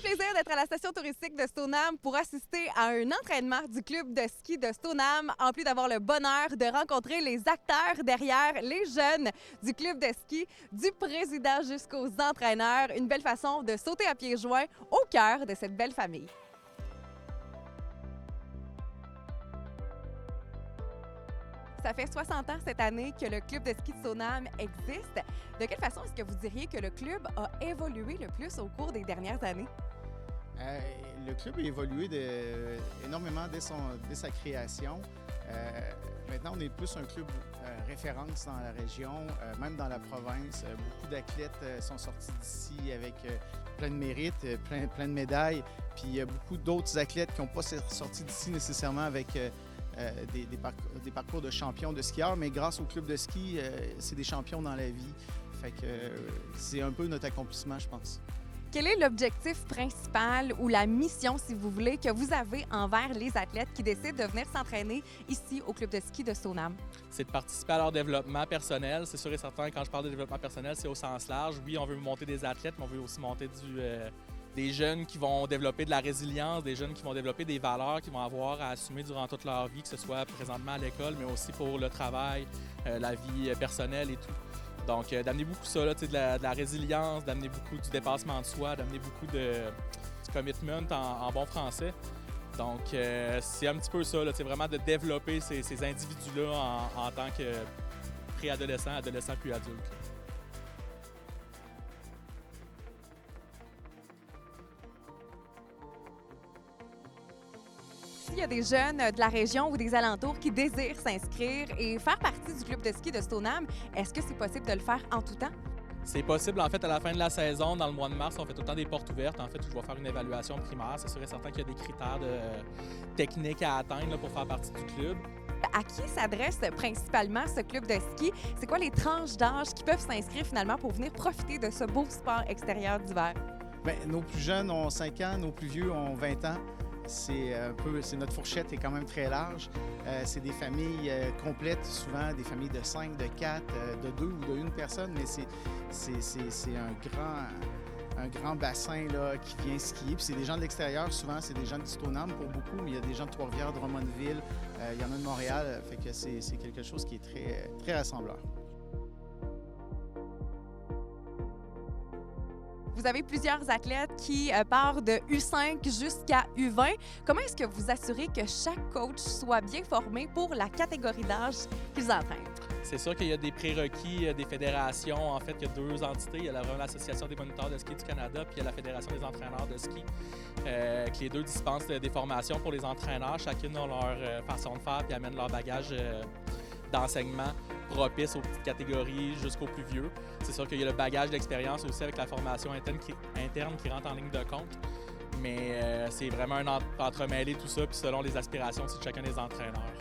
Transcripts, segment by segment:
plaisir d'être à la station touristique de Stoneham pour assister à un entraînement du club de ski de Stoneham, en plus d'avoir le bonheur de rencontrer les acteurs derrière les jeunes du club de ski, du président jusqu'aux entraîneurs. Une belle façon de sauter à pieds joints au cœur de cette belle famille. Ça fait 60 ans cette année que le club de ski de Stoneham existe. De quelle façon est-ce que vous diriez que le club a évolué le plus au cours des dernières années? Le club a évolué énormément dès sa création. Maintenant, on est plus un club référence dans la région, même dans la province. Beaucoup d'athlètes sont sortis d'ici avec plein de mérites, plein de médailles. Puis il y a beaucoup d'autres athlètes qui n'ont pas sorti d'ici nécessairement avec des parcours de champions de skieurs, mais grâce au club de ski, c'est des champions dans la vie. Fait que c'est un peu notre accomplissement, je pense. Quel est l'objectif principal ou la mission, si vous voulez, que vous avez envers les athlètes qui décident de venir s'entraîner ici au club de ski de Stoneham? C'est de participer à leur développement personnel. C'est sûr et certain, quand je parle de développement personnel, c'est au sens large. Oui, on veut monter des athlètes, mais on veut aussi monter des jeunes qui vont développer de la résilience, des jeunes qui vont développer des valeurs qu'ils vont avoir à assumer durant toute leur vie, que ce soit présentement à l'école, mais aussi pour le travail, la vie personnelle et tout. Donc, d'amener beaucoup ça, là, de la résilience, d'amener beaucoup du dépassement de soi, d'amener beaucoup du commitment en bon français. Donc, c'est un petit peu ça, c'est vraiment de développer ces individus-là en tant que préadolescents, adolescents puis adultes. S'il y a des jeunes de la région ou des alentours qui désirent s'inscrire et faire partie du club de ski de Stoneham, est-ce que c'est possible de le faire en tout temps? C'est possible, en fait, à la fin de la saison, dans le mois de mars, on fait tout le temps des portes ouvertes. En fait, je vais faire une évaluation primaire. C'est sûr et certain qu'il y a des critères techniques à atteindre là, pour faire partie du club. À qui s'adresse principalement ce club de ski? C'est quoi les tranches d'âge qui peuvent s'inscrire finalement pour venir profiter de ce beau sport extérieur d'hiver? Bien, nos plus jeunes ont 5 ans, nos plus vieux ont 20 ans. Notre fourchette est quand même très large. C'est des familles complètes, souvent des familles de 5, de 4, de 2 ou de 1 personne, mais c'est un grand bassin là, qui vient skier. Puis c'est des gens de l'extérieur, souvent c'est des gens de Stoneham pour beaucoup, mais il y a des gens de Trois-Rivières, de Drummondville, il y en a de Montréal, fait que c'est quelque chose qui est très, très rassembleur. Vous avez plusieurs athlètes qui partent de U5 jusqu'à U20. Comment est-ce que vous assurez que chaque coach soit bien formé pour la catégorie d'âge qu'ils entraînent? C'est sûr qu'il y a des prérequis des fédérations. En fait, il y a 2 entités. Il y a l'Association des moniteurs de ski du Canada puis il y a la Fédération des entraîneurs de ski. Que les 2 dispensent des formations pour les entraîneurs. Chacune a leur façon de faire puis amène leur bagage d'enseignement propice aux petites catégories jusqu'aux plus vieux. C'est sûr qu'il y a le bagage d'expérience aussi avec la formation interne qui rentre en ligne de compte. Mais c'est vraiment un entremêlé tout ça, puis selon les aspirations aussi de chacun des entraîneurs.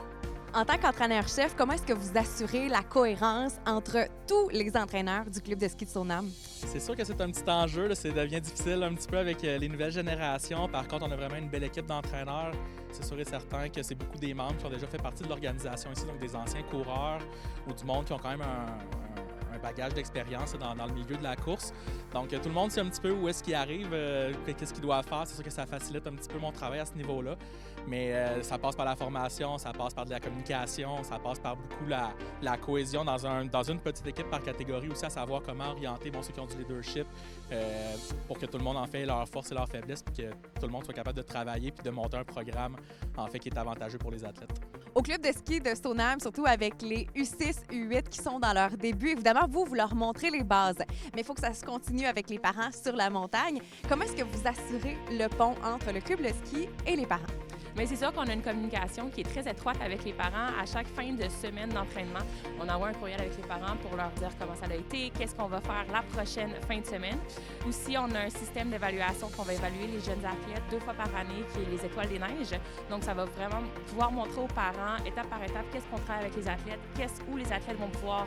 En tant qu'entraîneur-chef, comment est-ce que vous assurez la cohérence entre tous les entraîneurs du club de ski de Stoneham? C'est sûr que c'est un petit enjeu, ça devient difficile un petit peu avec les nouvelles générations. Par contre, on a vraiment une belle équipe d'entraîneurs. C'est sûr et certain que c'est beaucoup des membres qui ont déjà fait partie de l'organisation ici, donc des anciens coureurs ou du monde qui ont quand même un bagage d'expérience dans le milieu de la course. Donc, tout le monde sait un petit peu où est-ce qu'il arrive, qu'est-ce qu'il doit faire. C'est sûr que ça facilite un petit peu mon travail à ce niveau-là. Mais ça passe par la formation, ça passe par de la communication, ça passe par beaucoup la cohésion dans une petite équipe par catégorie aussi, à savoir comment orienter ceux qui ont du leadership pour que tout le monde en fait leur force et leur faiblesse, puis que tout le monde soit capable de travailler puis de monter un programme en fait qui est avantageux pour les athlètes. Au club de ski de Stoneham, surtout avec les U6, U8 qui sont dans leur début, évidemment, vous leur montrez les bases. Mais il faut que ça se continue avec les parents sur la montagne. Comment est-ce que vous assurez le pont entre le club de ski et les parents? Mais c'est sûr qu'on a une communication qui est très étroite avec les parents. À chaque fin de semaine d'entraînement, on envoie un courriel avec les parents pour leur dire comment ça a été, qu'est-ce qu'on va faire la prochaine fin de semaine. Aussi, on a un système d'évaluation qu'on va évaluer les jeunes athlètes 2 fois par année, qui est les Étoiles des Neiges. Donc, ça va vraiment pouvoir montrer aux parents, étape par étape, qu'est-ce qu'on travaille avec les athlètes, où les athlètes vont pouvoir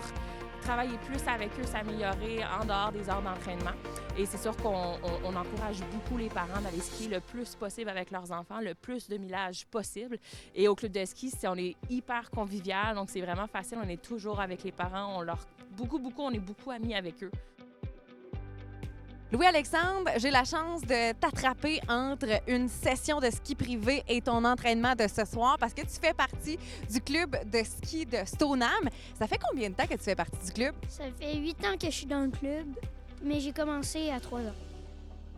travailler plus avec eux, s'améliorer en dehors des heures d'entraînement. Et c'est sûr qu'on encourage beaucoup les parents d'aller skier le plus possible avec leurs enfants, le plus de millage possible. Et au club de ski, on est hyper convivial, donc c'est vraiment facile. On est toujours avec les parents, on est beaucoup amis avec eux. Louis-Alexandre, j'ai la chance de t'attraper entre une session de ski privé et ton entraînement de ce soir parce que tu fais partie du club de ski de Stoneham. Ça fait combien de temps que tu fais partie du club? Ça fait 8 ans que je suis dans le club, mais j'ai commencé à 3 ans.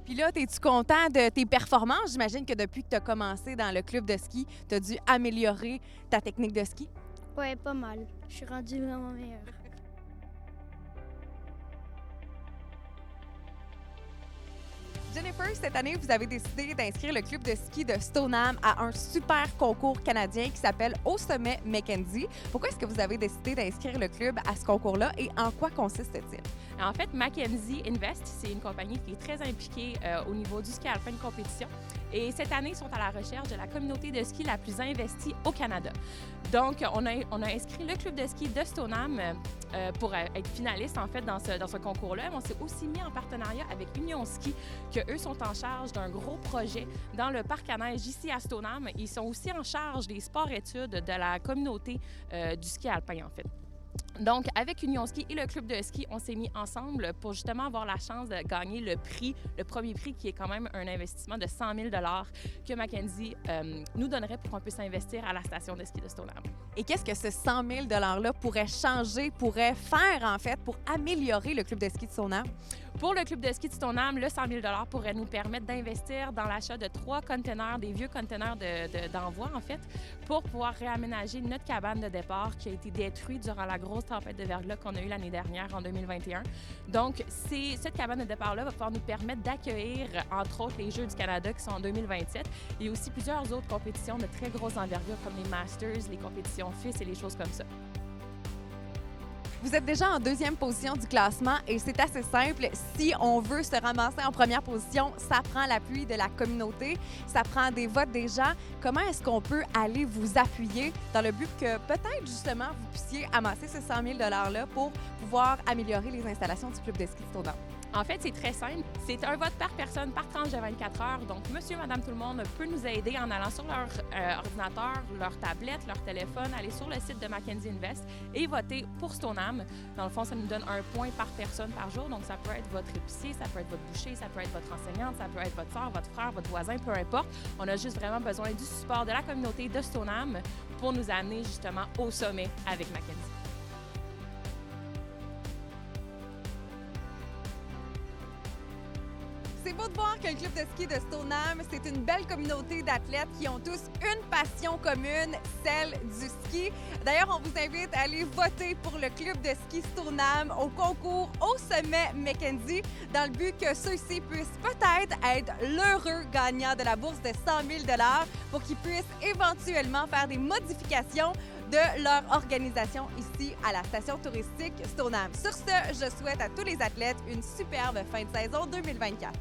Puis là, es-tu content de tes performances? J'imagine que depuis que tu as commencé dans le club de ski, tu as dû améliorer ta technique de ski. Ouais, pas mal. Je suis rendue vraiment meilleure. Jennifer, cette année, vous avez décidé d'inscrire le club de ski de Stoneham à un super concours canadien qui s'appelle Au Sommet Mackenzie. Pourquoi est-ce que vous avez décidé d'inscrire le club à ce concours-là et en quoi consiste-t-il? En fait, Mackenzie Invest, c'est une compagnie qui est très impliquée au niveau du ski alpin de compétition. Et cette année, ils sont à la recherche de la communauté de ski la plus investie au Canada. Donc, on a inscrit le club de ski de Stoneham pour être finaliste, en fait, dans ce concours-là. On s'est aussi mis en partenariat avec Union Ski, qu'eux sont en charge d'un gros projet dans le parc à neige ici à Stoneham. Ils sont aussi en charge des sports-études de la communauté du ski alpin, en fait. Donc, avec Union Ski et le club de ski, on s'est mis ensemble pour justement avoir la chance de gagner le premier prix, qui est quand même un investissement de 100 000 que Mackenzie nous donnerait pour qu'on puisse investir à la station de ski de Stoneham. Et qu'est-ce que ce 100 000 $-là pourrait changer, pourrait faire, en fait, pour améliorer le club de ski de Stoneham? Pour le club de ski de Stoneham, le 100 000 $ pourrait nous permettre d'investir dans l'achat de 3 containers, des vieux containers d'envoi, en fait, pour pouvoir réaménager notre cabane de départ qui a été détruite durant la grosse tempête de verglas qu'on a eue l'année dernière, en 2021. Donc, cette cabane de départ-là va pouvoir nous permettre d'accueillir, entre autres, les Jeux du Canada qui sont en 2027 et aussi plusieurs autres compétitions de très grosse envergure comme les Masters, les compétitions FIS et les choses comme ça. Vous êtes déjà en deuxième position du classement et c'est assez simple. Si on veut se ramasser en première position, ça prend l'appui de la communauté, ça prend des votes des gens. Comment est-ce qu'on peut aller vous appuyer dans le but que peut-être justement vous puissiez amasser ce 100 000 $ pour pouvoir améliorer les installations du club de ski de Stoneham? En fait, c'est très simple. C'est un vote par personne, par tranche de 24 heures. Donc, monsieur, madame, tout le monde peut nous aider en allant sur leur ordinateur, leur tablette, leur téléphone, aller sur le site de Mackenzie Invest et voter pour Stoneham. Dans le fond, ça nous donne un point par personne par jour. Donc, ça peut être votre épicier, ça peut être votre boucher, ça peut être votre enseignante, ça peut être votre soeur, votre frère, votre voisin, peu importe. On a juste vraiment besoin du support de la communauté de Stoneham pour nous amener justement au sommet avec Mackenzie. C'est beau de voir que le club de ski de Stoneham, c'est une belle communauté d'athlètes qui ont tous une passion commune, celle du ski. D'ailleurs, on vous invite à aller voter pour le club de ski Stoneham au concours Au Sommet Mackenzie dans le but que ceux-ci puissent peut-être être l'heureux gagnant de la bourse de 100 000 $ pour qu'ils puissent éventuellement faire des modifications de leur organisation ici à la station touristique Stoneham. Sur ce, je souhaite à tous les athlètes une superbe fin de saison 2024.